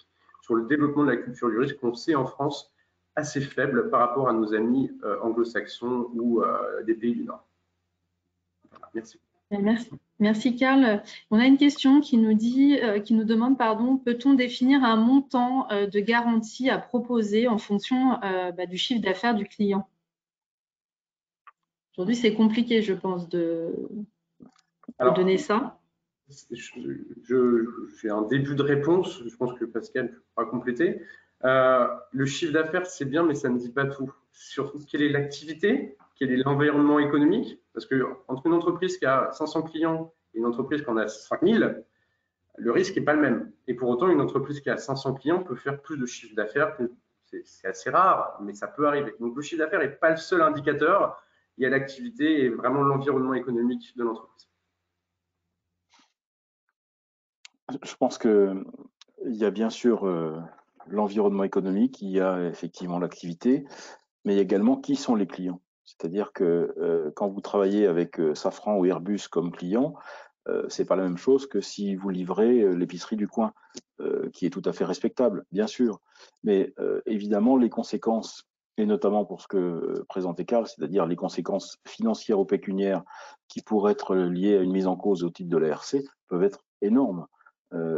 sur le développement de la culture du risque qu'on sait en France assez faible par rapport à nos amis anglo-saxons ou des pays du Nord. Merci. Merci Karl. On a une question qui nous demande, peut-on définir un montant de garantie à proposer en fonction du chiffre d'affaires du client? Aujourd'hui, c'est compliqué, je pense, de donner ça. J'ai un début de réponse. Je pense que Pascal pourra compléter. Le chiffre d'affaires, c'est bien, mais ça ne dit pas tout. Sur quelle est l'activité, quel est l'environnement économique. Parce que entre une entreprise qui a 500 clients et une entreprise qui en a 5000, le risque n'est pas le même. Et pour autant, une entreprise qui a 500 clients peut faire plus de chiffre d'affaires. C'est assez rare, mais ça peut arriver. Donc, le chiffre d'affaires n'est pas le seul indicateur. Il y a l'activité et vraiment l'environnement économique de l'entreprise. Je pense qu'il y a bien sûr l'environnement économique, il y a effectivement l'activité, mais il y a également qui sont les clients. C'est-à-dire que quand vous travaillez avec Safran ou Airbus comme client, c'est pas la même chose que si vous livrez l'épicerie du coin, qui est tout à fait respectable, bien sûr. Mais évidemment, les conséquences, et notamment pour ce que présentait Karl, c'est-à-dire les conséquences financières ou pécuniaires qui pourraient être liées à une mise en cause au titre de l'ARC, peuvent être énormes.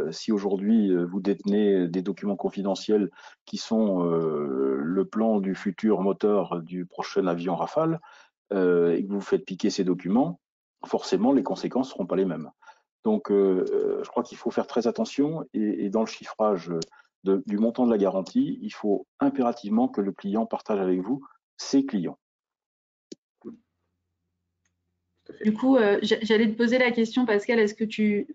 Si aujourd'hui vous détenez des documents confidentiels qui sont le plan du futur moteur du prochain avion Rafale et que vous faites piquer ces documents, forcément les conséquences ne seront pas les mêmes. Donc je crois qu'il faut faire très attention et dans le chiffrage du montant de la garantie, il faut impérativement que le client partage avec vous ses clients. Du coup, j'allais te poser la question, Pascal, est-ce que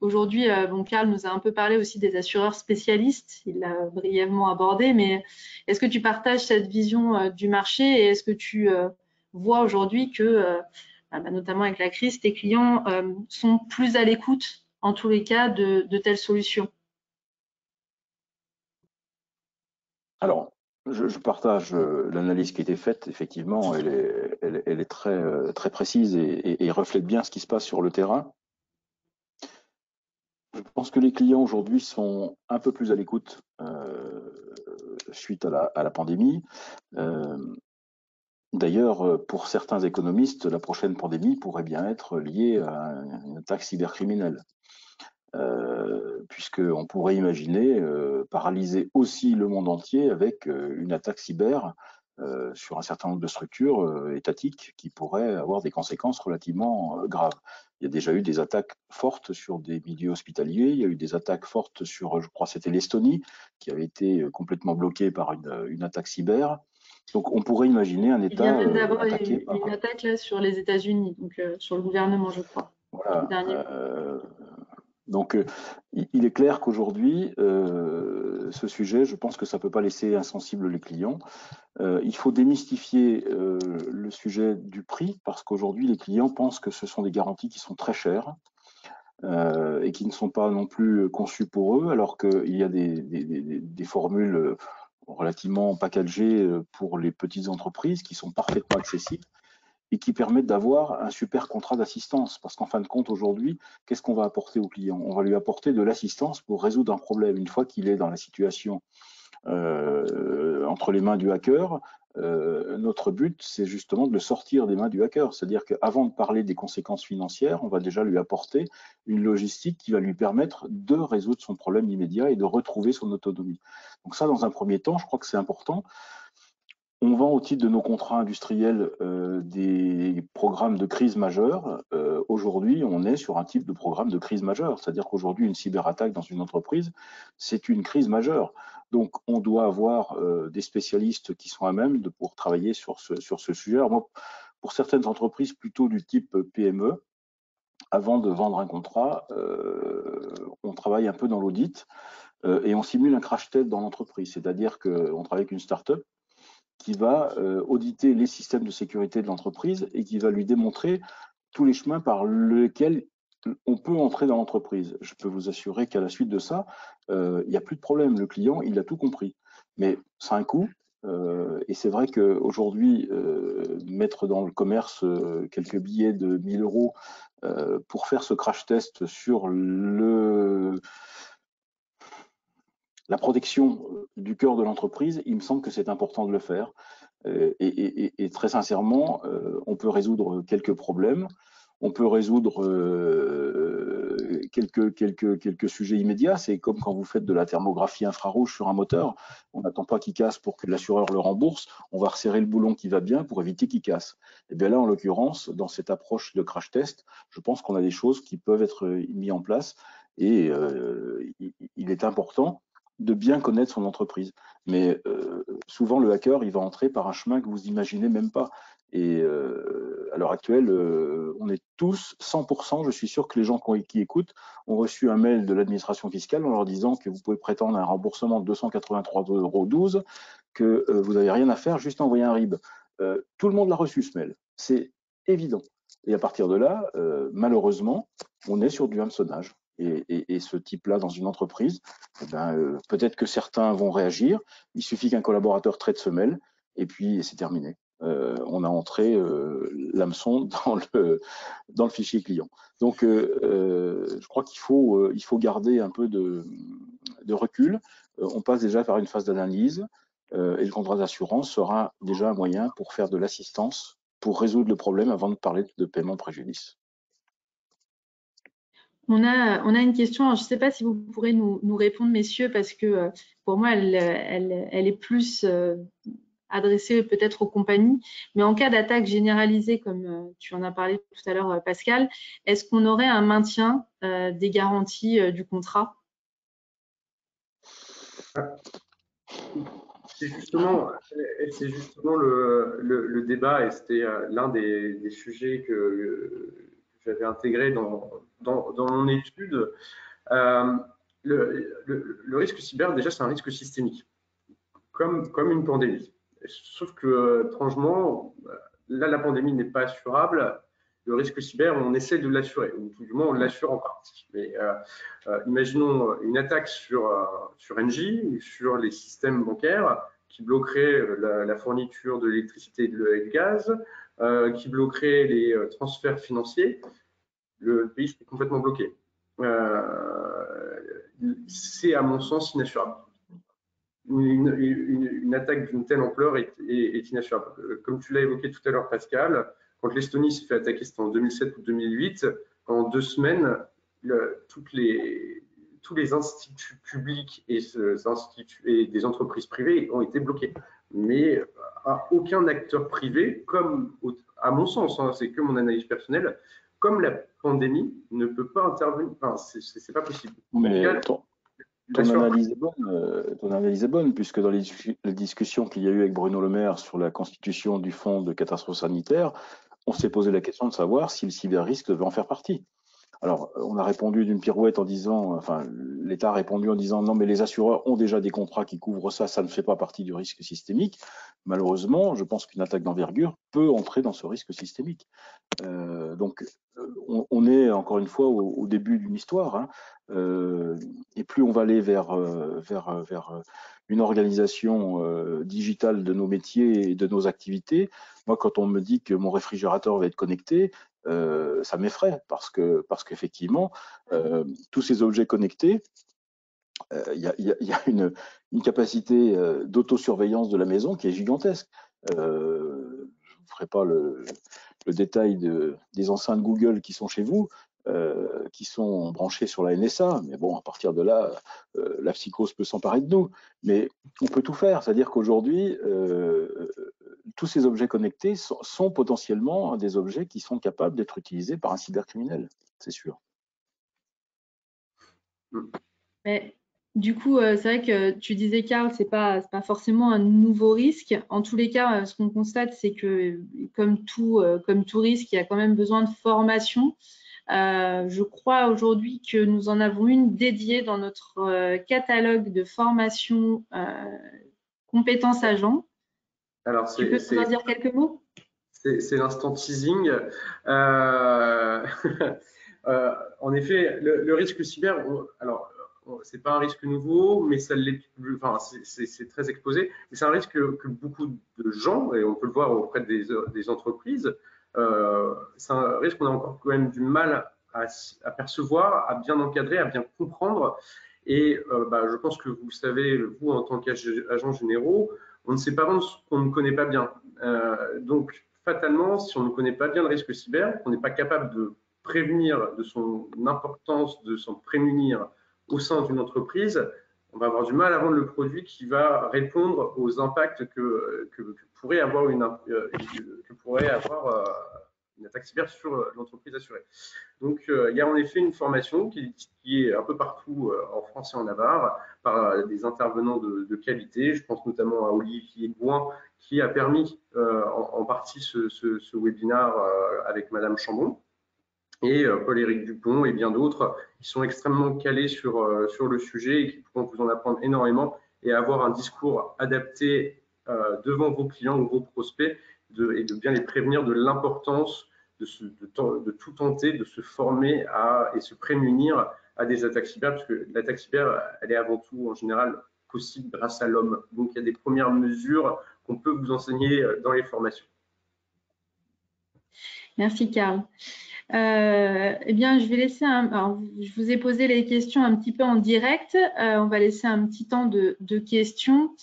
aujourd'hui, Karl nous a un peu parlé aussi des assureurs spécialistes, il l'a brièvement abordé, mais est-ce que tu partages cette vision du marché et est-ce que tu vois aujourd'hui que, notamment avec la crise, tes clients sont plus à l'écoute, en tous les cas, de telles solutions? Alors, je partage l'analyse qui a été faite. Effectivement, elle est très, très précise et reflète bien ce qui se passe sur le terrain. Je pense que les clients aujourd'hui sont un peu plus à l'écoute suite à la pandémie. D'ailleurs, pour certains économistes, la prochaine pandémie pourrait bien être liée à une attaque cybercriminelle. Puisqu'on pourrait imaginer paralyser aussi le monde entier avec une attaque cyber sur un certain nombre de structures étatiques qui pourraient avoir des conséquences relativement graves. Il y a déjà eu des attaques fortes sur des milieux hospitaliers, il y a eu des attaques fortes sur, je crois c'était l'Estonie, qui avait été complètement bloquée par une attaque cyber. Donc on pourrait imaginer un État attaqué. Il vient même d'avoir une attaque là, sur les États-Unis, donc sur le gouvernement, je crois. Voilà. Donc, il est clair qu'aujourd'hui, ce sujet, je pense que ça ne peut pas laisser insensibles les clients. Il faut démystifier le sujet du prix, parce qu'aujourd'hui, les clients pensent que ce sont des garanties qui sont très chères et qui ne sont pas non plus conçues pour eux, alors qu'il y a des formules relativement packagées pour les petites entreprises qui sont parfaitement accessibles et qui permettent d'avoir un super contrat d'assistance. Parce qu'en fin de compte, aujourd'hui, qu'est-ce qu'on va apporter au client? On va lui apporter de l'assistance pour résoudre un problème. Une fois qu'il est dans la situation entre les mains du hacker, notre but, c'est justement de le sortir des mains du hacker. C'est-à-dire qu'avant de parler des conséquences financières, on va déjà lui apporter une logistique qui va lui permettre de résoudre son problème immédiat et de retrouver son autonomie. Donc ça, dans un premier temps, je crois que c'est important. On vend au titre de nos contrats industriels des programmes de crise majeure. Aujourd'hui, on est sur un type de programme de crise majeure. C'est-à-dire qu'aujourd'hui, une cyberattaque dans une entreprise, c'est une crise majeure. Donc, on doit avoir des spécialistes qui sont à même de pouvoir travailler sur ce sujet. Alors, moi, pour certaines entreprises plutôt du type PME, avant de vendre un contrat, on travaille un peu dans l'audit et on simule un crash test dans l'entreprise. C'est-à-dire qu'on travaille avec une start-up qui va auditer les systèmes de sécurité de l'entreprise et qui va lui démontrer tous les chemins par lesquels on peut entrer dans l'entreprise. Je peux vous assurer qu'à la suite de ça, il n'y a plus de problème. Le client, il a tout compris. Mais ça a un coût. Et c'est vrai qu'aujourd'hui, mettre dans le commerce quelques billets de 1 000 euros pour faire ce crash test sur la protection du cœur de l'entreprise, il me semble que c'est important de le faire. Et très sincèrement, on peut résoudre quelques problèmes. On peut résoudre quelques sujets immédiats. C'est comme quand vous faites de la thermographie infrarouge sur un moteur. On n'attend pas qu'il casse pour que l'assureur le rembourse. On va resserrer le boulon qui va bien pour éviter qu'il casse. Et bien là, en l'occurrence, dans cette approche de crash test, je pense qu'on a des choses qui peuvent être mises en place. Et il est important de bien connaître son entreprise. Mais souvent, le hacker, il va entrer par un chemin que vous imaginez même pas. Et à l'heure actuelle, on est tous 100%, je suis sûr que les gens qui écoutent ont reçu un mail de l'administration fiscale en leur disant que vous pouvez prétendre un remboursement de 283,12 €, que vous n'avez rien à faire, juste envoyer un RIB. Tout le monde l'a reçu ce mail, c'est évident. Et à partir de là, malheureusement, on est sur du hameçonnage. Et ce type-là, dans une entreprise, peut-être que certains vont réagir. Il suffit qu'un collaborateur traite ce mail et puis c'est terminé. On a entré l'hameçon dans le fichier client. Donc, je crois qu'il faut garder un peu de recul. On passe déjà par une phase d'analyse et le contrat d'assurance sera déjà un moyen pour faire de l'assistance pour résoudre le problème avant de parler de paiement préjudice. On a une question, alors je ne sais pas si vous pourrez nous répondre, messieurs, parce que pour moi, elle est plus adressée peut-être aux compagnies. Mais en cas d'attaque généralisée, comme tu en as parlé tout à l'heure, Pascal, est-ce qu'on aurait un maintien des garanties du contrat? C'est justement le débat, et c'était l'un des sujets que j'avais intégré dans mon étude. Le risque cyber, déjà, c'est un risque systémique, comme une pandémie. Sauf que, étrangement, là, la pandémie n'est pas assurable. Le risque cyber, on essaie de l'assurer, ou tout du moins, on l'assure en partie. Mais imaginons une attaque sur Engie ou sur les systèmes bancaires qui bloquerait la fourniture de l'électricité et de gaz, qui bloquerait les transferts financiers. Le pays serait complètement bloqué. C'est, à mon sens, inassurable. Une attaque d'une telle ampleur est inassurable. Comme tu l'as évoqué tout à l'heure, Pascal, quand l'Estonie s'est fait attaquer, c'était en 2007 ou 2008, en 2 semaines, tous les instituts publics et des entreprises privées ont été bloqués. Mais aucun acteur privé, comme à mon sens, hein, c'est que mon analyse personnelle, comme la pandémie ne peut pas intervenir. Enfin, c'est pas possible. Mais ton analyse est bonne, puisque dans les discussions qu'il y a eu avec Bruno Le Maire sur la constitution du fonds de catastrophe sanitaire, on s'est posé la question de savoir si le cyber-risque devait en faire partie. Alors, on a répondu d'une pirouette en disant, enfin, l'État a répondu en disant non, mais les assureurs ont déjà des contrats qui couvrent ça, ça ne fait pas partie du risque systémique. Malheureusement, je pense qu'une attaque d'envergure peut entrer dans ce risque systémique. Donc, on est encore une fois au début d'une histoire, hein, et plus on va aller vers une organisation digitale de nos métiers et de nos activités. Moi, quand on me dit que mon réfrigérateur va être connecté, ça m'effraie parce qu'effectivement, tous ces objets connectés, il y a une capacité d'autosurveillance de la maison qui est gigantesque. Je ne vous ferai pas le détail des enceintes Google qui sont chez vous, qui sont branchées sur la NSA, mais bon, à partir de là, la psychose peut s'emparer de nous. Mais on peut tout faire, c'est-à-dire qu'aujourd'hui, tous ces objets connectés sont potentiellement des objets qui sont capables d'être utilisés par un cybercriminel, c'est sûr. Mais du coup, c'est vrai que tu disais, Karl, c'est pas forcément un nouveau risque. En tous les cas, ce qu'on constate, c'est que comme tout risque, il y a quand même besoin de formation. Je crois aujourd'hui que nous en avons une dédiée dans notre catalogue de formation compétences agents. Alors, tu peux nous en dire quelques mots? C'est l'instant teasing. En effet, le risque cyber, alors, c'est pas un risque nouveau, mais ça l'est, enfin, c'est très exposé. Mais c'est un risque que beaucoup de gens, et on peut le voir auprès des entreprises, c'est un risque qu'on a encore quand même du mal à percevoir, à bien encadrer, à bien comprendre. Et je pense que vous savez, vous, en tant qu'agents généraux, on ne sait pas vendre ce qu'on ne connaît pas bien. Donc, fatalement, si on ne connaît pas bien le risque cyber, qu'on n'est pas capable de prévenir de son importance, de s'en prémunir au sein d'une entreprise, on va avoir du mal à vendre le produit qui va répondre aux impacts que pourrait avoir une attaque cyber sur l'entreprise assurée. Donc, il y a en effet une formation qui est un peu partout en France et en Navarre par des intervenants de qualité. Je pense notamment à Olivier Gouin qui a permis en partie ce webinaire avec Madame Chambon, et Paul-Éric Dupont et bien d'autres qui sont extrêmement calés sur le sujet et qui pourront vous en apprendre énormément et avoir un discours adapté devant vos clients ou vos prospects et de bien les prévenir de l'importance de tout tenter, de se former et se prémunir à des attaques cyber, parce que l'attaque cyber, elle est avant tout en général possible grâce à l'homme. Donc il y a des premières mesures qu'on peut vous enseigner dans les formations. Merci Karl. Eh bien, je vais laisser je vous ai posé les questions un petit peu en direct. On va laisser un petit temps de questions.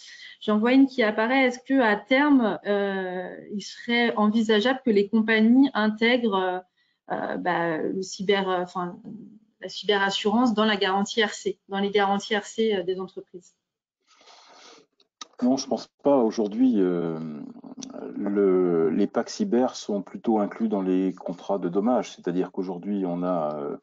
J'en vois une qui apparaît. Est-ce que à terme, il serait envisageable que les compagnies intègrent la cyberassurance dans la garantie RC, dans les garanties RC des entreprises? Non, je ne pense pas. Aujourd'hui, les packs cyber sont plutôt inclus dans les contrats de dommages. C'est-à-dire qu'aujourd'hui, on a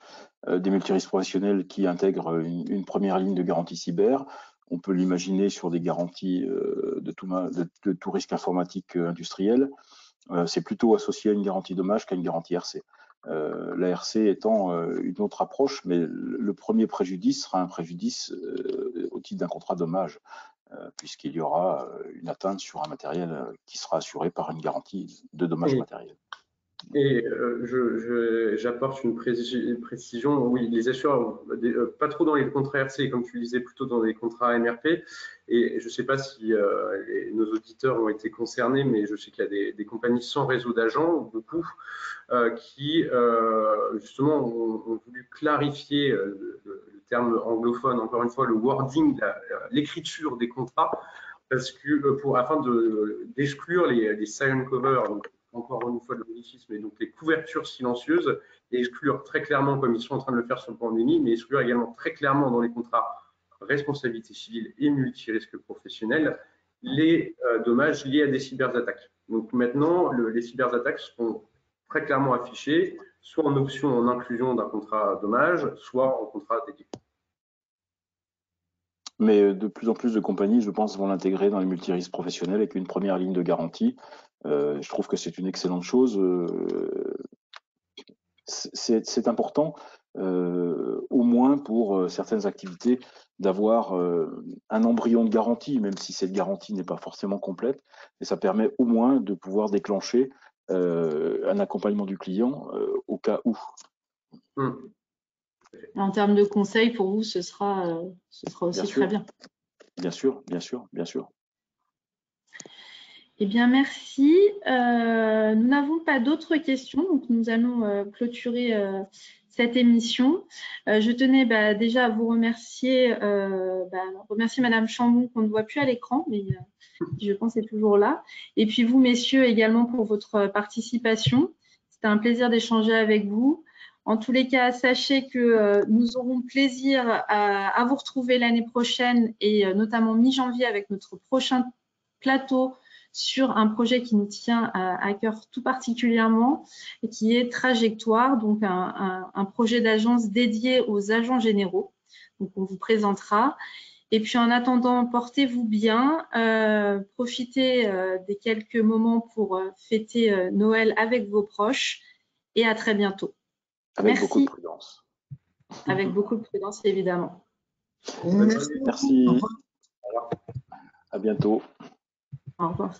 des multirisques professionnels qui intègrent une première ligne de garantie cyber. On peut l'imaginer sur des garanties de tout risque informatique industriel. C'est plutôt associé à une garantie dommage qu'à une garantie RC. La RC étant une autre approche, mais le premier préjudice sera un préjudice au titre d'un contrat dommage. Puisqu'il y aura une atteinte sur un matériel qui sera assuré par une garantie de dommages matériels. Et j'apporte une précision. Oui, les assureurs, pas trop dans les contrats RC, comme tu le disais, plutôt dans les contrats MRP. Et je ne sais pas si nos auditeurs ont été concernés, mais je sais qu'il y a des compagnies sans réseau d'agents, beaucoup, qui justement ont voulu clarifier le terme anglophone, encore une fois, le wording, l'écriture des contrats, parce que afin d'exclure les silent covers, donc, encore une fois le modicisme, et donc les couvertures silencieuses, et exclure très clairement, comme ils sont en train de le faire sur le pandémie, mais exclure également très clairement dans les contrats responsabilité civile et multirisque professionnel les dommages liés à des cyberattaques. Donc maintenant, les cyberattaques seront très clairement affichées, soit en option en inclusion d'un contrat dommage, soit en contrat dédié. Mais de plus en plus de compagnies, je pense, vont l'intégrer dans les multirisques professionnels avec une première ligne de garantie. Je trouve que c'est une excellente chose. C'est important, au moins pour certaines activités, d'avoir un embryon de garantie, même si cette garantie n'est pas forcément complète. Et ça permet au moins de pouvoir déclencher un accompagnement du client au cas où. En termes de conseils, pour vous, ce sera aussi très bien. Bien sûr, bien sûr, bien sûr. Eh bien, merci. Nous n'avons pas d'autres questions, donc nous allons clôturer cette émission. Je tenais déjà à vous remercier, remercier Madame Chambon, qu'on ne voit plus à l'écran, mais qui, je pense, est toujours là. Et puis vous, messieurs, également pour votre participation. C'était un plaisir d'échanger avec vous. En tous les cas, sachez que nous aurons plaisir à vous retrouver l'année prochaine et notamment mi-janvier avec notre prochain plateau sur un projet qui nous tient à cœur tout particulièrement et qui est Trajectoire, donc un projet d'agence dédié aux agents généraux. Donc, on vous présentera. Et puis, en attendant, portez-vous bien, profitez des quelques moments pour fêter Noël avec vos proches et à très bientôt. Avec beaucoup de prudence. Avec beaucoup de prudence, évidemment. Merci. À bientôt. Au revoir.